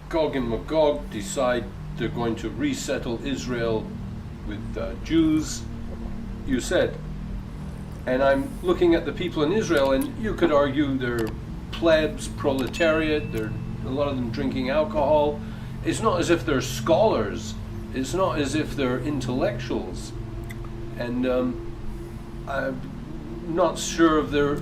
Gog and Magog decide they're going to resettle Israel with Jews, you said. And I'm looking at the people in Israel, and you could argue they're plebs, proletariat, they're a lot of them drinking alcohol. It's not as if they're scholars, it's not as if they're intellectuals. And I'm not sure of their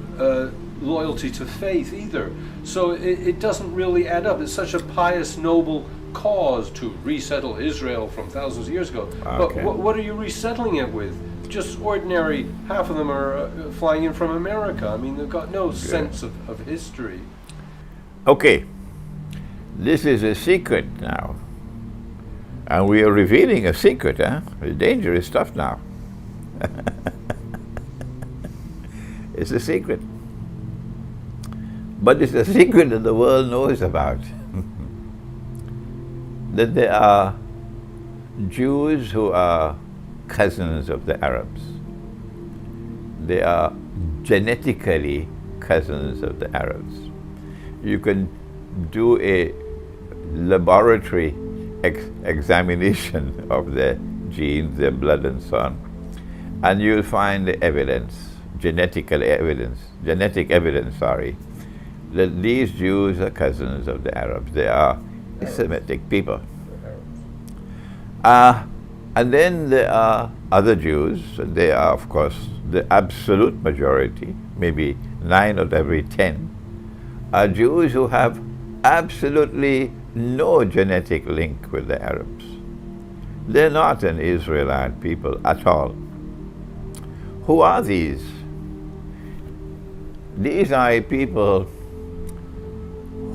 loyalty to faith either. So it doesn't really add up. It's such a pious, noble cause to resettle Israel from thousands of years ago. Okay. But what are you resettling it with? Just ordinary, half of them are flying in from America. I mean, they've got no sense of history. Okay, this is a secret now. And we are revealing a secret, huh? It's dangerous stuff now. It's a secret. But it's a secret that the world knows about. That there are Jews who are cousins of the Arabs. They are genetically cousins of the Arabs. You can do a laboratory examination of their genes, their blood and so on, and you'll find the evidence, genetic evidence, that these Jews are cousins of the Arabs. They are Semitic people. And then there are other Jews, and they are, of course, the absolute majority, maybe 9 out of every 10, are Jews who have absolutely no genetic link with the Arabs. They're not an Israelite people at all. Who are these? These are people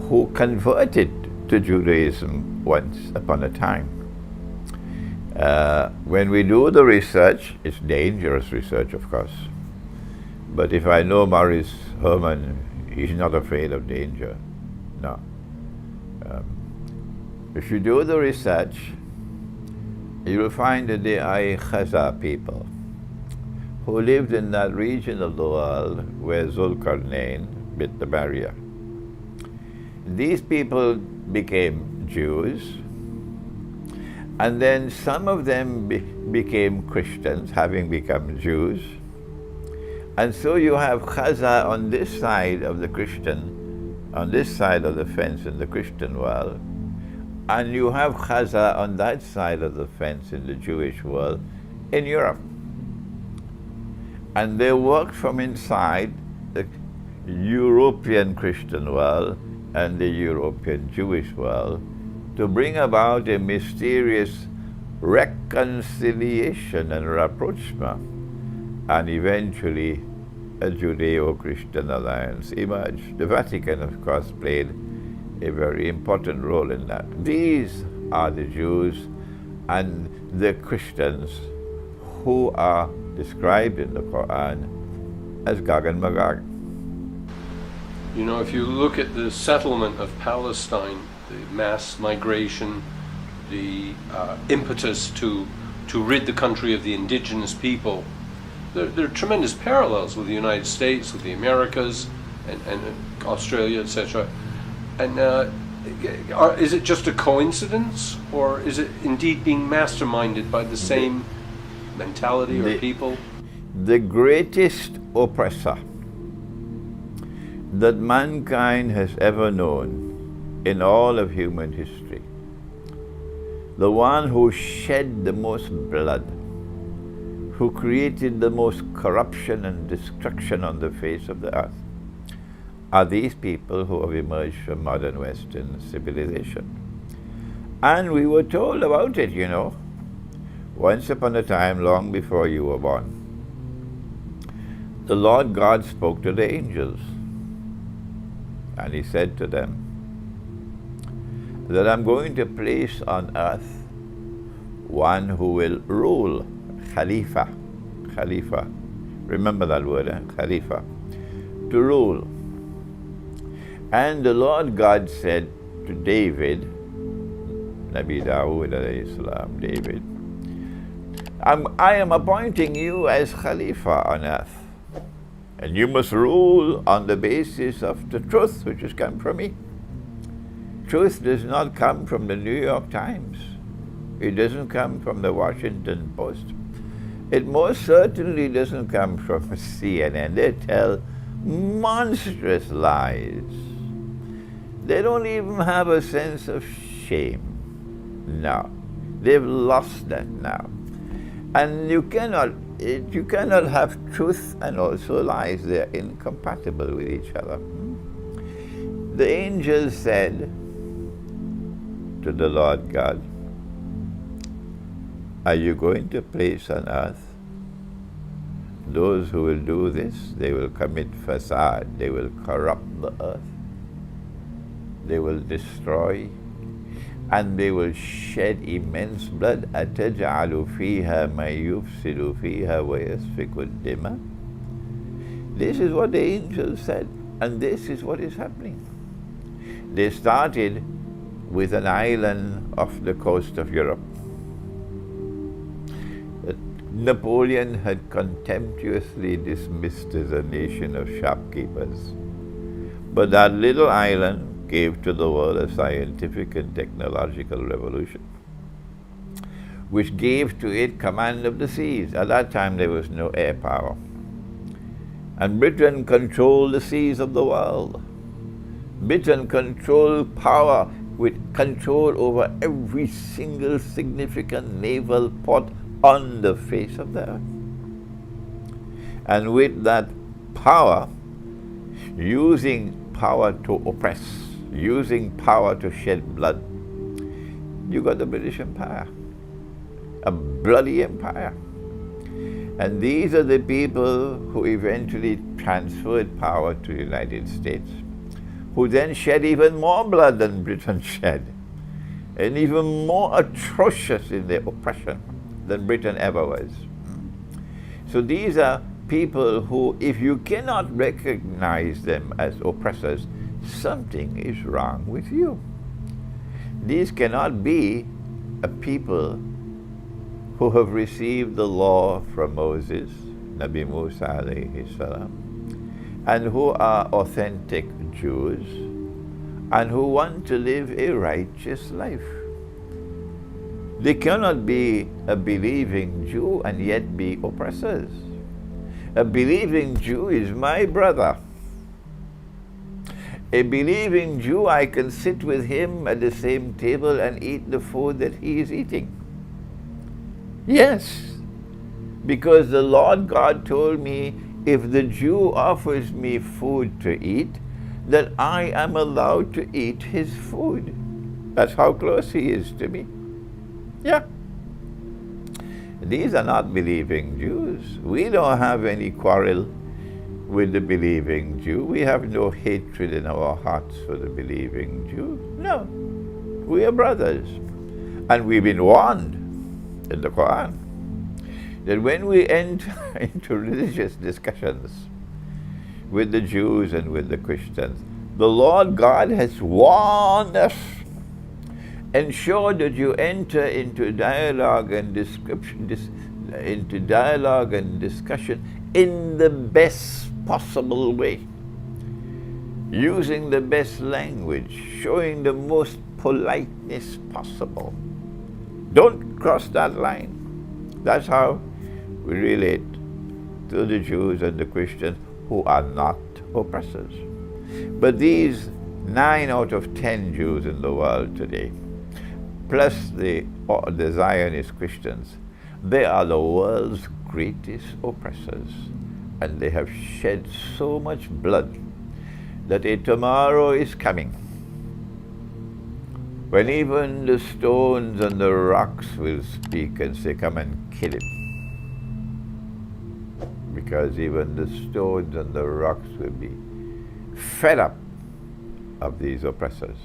who converted to Judaism once upon a time. When we do the research, it's dangerous research, of course. But if I know Maurice Herman, he's not afraid of danger. No. If you do the research, you will find that they are Chazar people who lived in that region of the world where Zulkarnain built the barrier. These people became Jews, and then some of them became Christians, having become Jews. And so you have Chazar on this side of the Christian, on this side of the fence in the Christian world, and you have Chazar on that side of the fence in the Jewish world in Europe. And they worked from inside the European Christian world and the European Jewish world to bring about a mysterious reconciliation and rapprochement, and eventually a Judeo-Christian alliance emerged. The Vatican, of course, played a very important role in that. These are the Jews and the Christians who are described in the Quran as Gog and Magog. You know, if you look at the settlement of Palestine, the mass migration, the impetus to rid the country of the indigenous people, there are tremendous parallels with the United States, with the Americas, and Australia, etc. And is it just a coincidence, or is it indeed being masterminded by the same mentality or people? The greatest oppressor that mankind has ever known in all of human history, the one who shed the most blood, who created the most corruption and destruction on the face of the earth, are these people who have emerged from modern Western civilization. And we were told about it, you know, once upon a time, long before you were born. The Lord God spoke to the angels, and he said to them that I'm going to place on earth one who will rule, Khalifa. Khalifa. Remember that word, Khalifa. To rule. And the Lord God said to David, Nabi Dawood alayhi salam, David, I am appointing you as Khalifa on earth, and you must rule on the basis of the truth which has come from me. truth does not come from the New York Times. It doesn't come from the Washington Post. It most certainly doesn't come from CNN. They tell monstrous lies. They don't even have a sense of shame. No. They've lost that now. And you cannot have truth and also lies. They're incompatible with each other. The angel said to the Lord God, are you going to place on earth those who will do this? They will commit facade. They will corrupt the earth. They will destroy. And they will shed immense blood. أَتَجْعَلُ فِيهَا مَن يُفْسِدُ فِيهَا وَيَسْفِكُ الدِّمَاءَ. This is what the angel said, and this is what is happening. They started with an island off the coast of Europe. Napoleon had contemptuously dismissed as a nation of shopkeepers. But that little island gave to the world a scientific and technological revolution, which gave to it command of the seas. At that time there was no air power. And Britain controlled the seas of the world. Britain controlled power with control over every single significant naval port on the face of the earth. And with that power, using power to oppress, using power to shed blood, you got the British Empire, a bloody empire. And these are the people who eventually transferred power to the United States, who then shed even more blood than Britain shed, and even more atrocious in their oppression than Britain ever was. So these are people who, if you cannot recognize them as oppressors, something is wrong with you. These cannot be a people who have received the law from Moses, Nabi Musa alayhi salam, and who are authentic Jews, and who want to live a righteous life. They cannot be a believing Jew and yet be oppressors. A believing Jew is my brother. A believing Jew, I can sit with him at the same table and eat the food that he is eating. Yes, because the Lord God told me, if the Jew offers me food to eat, that I am allowed to eat his food. That's how close he is to me. Yeah. These are not believing Jews. We don't have any quarrel with the believing Jew. We have no hatred in our hearts for the believing Jew. No. We are brothers. And we've been warned in the Quran that when we enter into religious discussions with the Jews and with the Christians, the Lord God has warned us. Ensure that you enter into dialogue and discussion in the best possible way, using the best language, showing the most politeness possible. Don't cross that line. That's how we relate to the Jews and the Christians who are not oppressors. But these 9 out of 10 Jews in the world today, plus the Zionist Christians, they are the world's greatest oppressors. And they have shed so much blood that a tomorrow is coming when even the stones and the rocks will speak and say, come and kill him. Because even the stones and the rocks will be fed up of these oppressors.